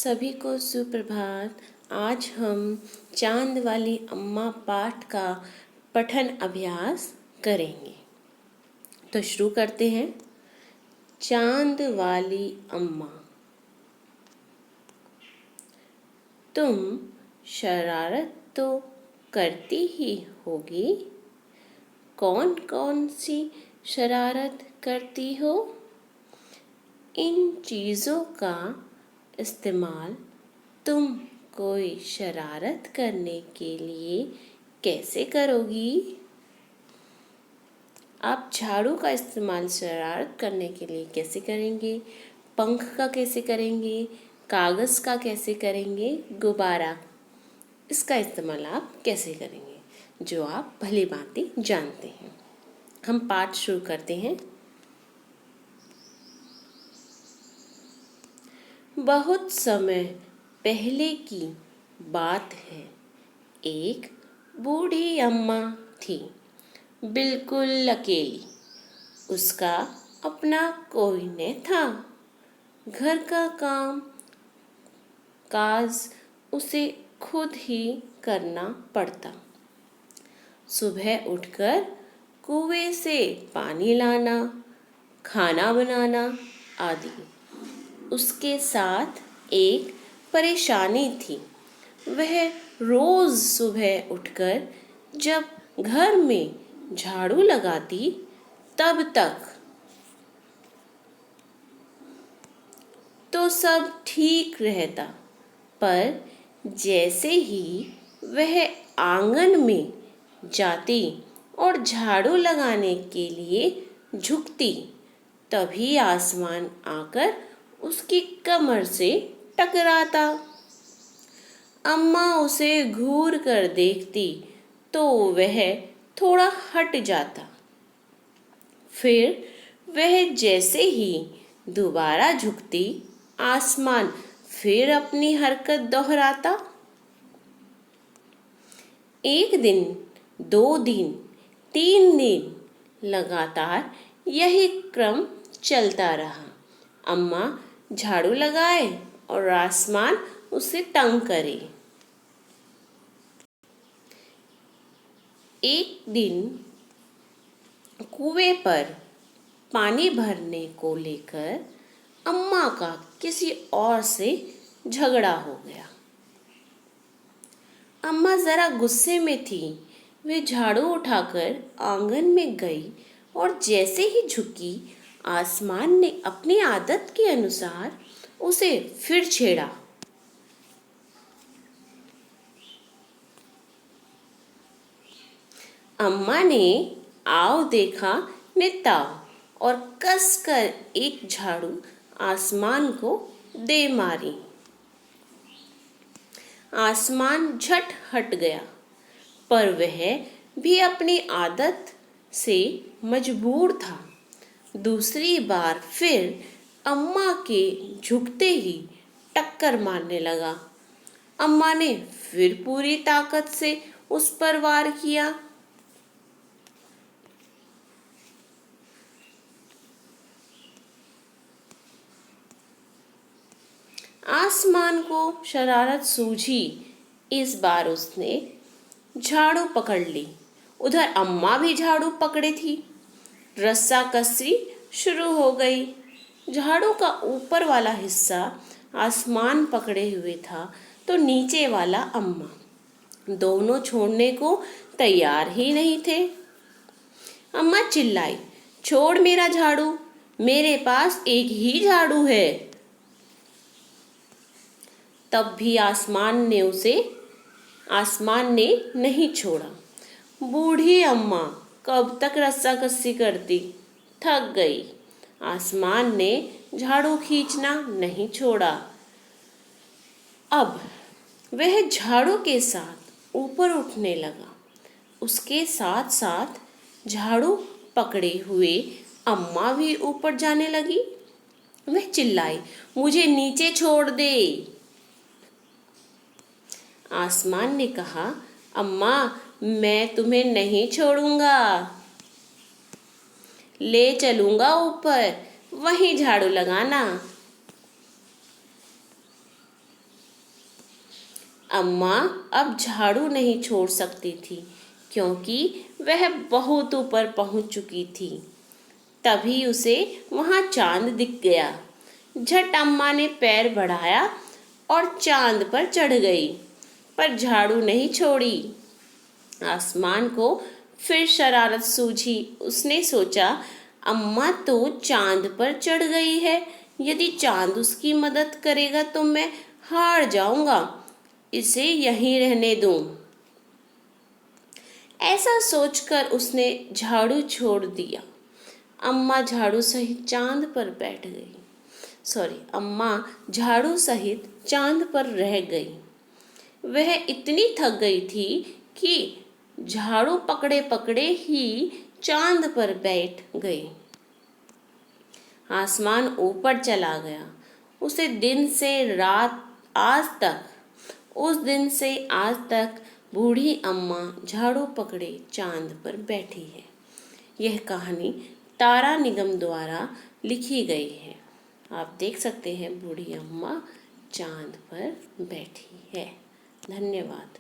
सभी को सुप्रभात। आज हम चांद वाली अम्मा पाठ का पठन अभ्यास करेंगे। तो शुरू करते हैं। चांद वाली अम्मा, तुम शरारत तो करती ही होगी। कौन कौन सी शरारत करती हो? इन चीज़ों का इस्तेमाल तुम कोई शरारत करने के लिए कैसे करोगी? आप झाड़ू का इस्तेमाल शरारत करने के लिए कैसे करेंगे? पंख का कैसे करेंगे? कागज़ का कैसे करेंगे? गुब्बारा, इसका इस्तेमाल आप कैसे करेंगे, जो आप भली भांति जानते हैं। हम पाठ शुरू करते हैं। बहुत समय पहले की बात है। एक बूढ़ी अम्मा थी, बिल्कुल अकेली। उसका अपना कोई न था। घर का काम काज उसे खुद ही करना पड़ता। सुबह उठकर कुएं से पानी लाना, खाना बनाना आदि। उसके साथ एक परेशानी थी। वह रोज सुबह उठकर जब घर में झाड़ू लगाती तब तक तो सब ठीक रहता, पर जैसे ही वह आंगन में जाती और झाड़ू लगाने के लिए झुकती, तभी आसमान आकर उसकी कमर से टकराता। अम्मा उसे घूर कर देखती तो वह थोड़ा हट जाता। फिर वह जैसे ही दोबारा झुकती, आसमान फिर अपनी हरकत दोहराता। एक दिन, 2 दिन, 3 दिन लगातार यही क्रम चलता रहा। अम्मा झाड़ू लगाए और आसमान उसे तंग करे। एक दिन कुएं पर पानी भरने को लेकर अम्मा का किसी और से झगड़ा हो गया। अम्मा जरा गुस्से में थी। वे झाड़ू उठाकर आंगन में गई और जैसे ही झुकी, आसमान ने अपनी आदत के अनुसार उसे फिर छेड़ा। अम्मा ने आओ देखा ने ताव और कसकर एक झाड़ू आसमान को दे मारी। आसमान झट हट गया, पर वह भी अपनी आदत से मजबूर था। दूसरी बार फिर अम्मा के झुकते ही टक्कर मारने लगा। अम्मा ने फिर पूरी ताकत से उस पर वार किया। आसमान को शरारत सूझी। इस बार उसने झाड़ू पकड़ ली। उधर अम्मा भी झाड़ू पकड़े थी। रस्साकसी शुरू हो गई। झाड़ू का ऊपर वाला हिस्सा आसमान पकड़े हुए था, तो नीचे वाला अम्मा। दोनों छोड़ने को तैयार ही नहीं थे। अम्मा चिल्लाई, छोड़ मेरा झाड़ू, मेरे पास एक ही झाड़ू है। तब भी आसमान ने नहीं छोड़ा। बूढ़ी अम्मा कब तक रस्साकसी करती, थक गई। आसमान ने झाड़ू खींचना नहीं छोड़ा। अब वह झाड़ू के साथ ऊपर उठने लगा। उसके साथ साथ झाड़ू पकड़े हुए अम्मा भी ऊपर जाने लगी। वह चिल्लाई, मुझे नीचे छोड़ दे। आसमान ने कहा, अम्मा मैं तुम्हें नहीं छोड़ूंगा, ले चलूंगा ऊपर, वहीं झाड़ू लगाना। अम्मा अब झाड़ू नहीं छोड़ सकती थी क्योंकि वह बहुत ऊपर पहुंच चुकी थी। तभी उसे वहां चांद दिख गया। झट अम्मा ने पैर बढ़ाया और चांद पर चढ़ गई, पर झाड़ू नहीं छोड़ी। आसमान को फिर शरारत सूझी। उसने सोचा, अम्मा तो चांद पर चढ़ गई है, यदि चांद उसकी मदद करेगा तो मैं हार जाऊंगा, इसे यहीं रहने दूं। ऐसा सोचकर उसने झाड़ू छोड़ दिया। अम्मा झाड़ू सहित चांद पर बैठ गई। अम्मा झाड़ू सहित चांद पर रह गई। वह इतनी थक गई थी कि झाड़ू पकड़े पकड़े ही चांद पर बैठ गई। आसमान ऊपर चला गया। उसे दिन से रात आज तक उस दिन से आज तक बूढ़ी अम्मा झाड़ू पकड़े चांद पर बैठी है। यह कहानी तारा निगम द्वारा लिखी गई है। आप देख सकते हैं बूढ़ी अम्मा चांद पर बैठी है। धन्यवाद।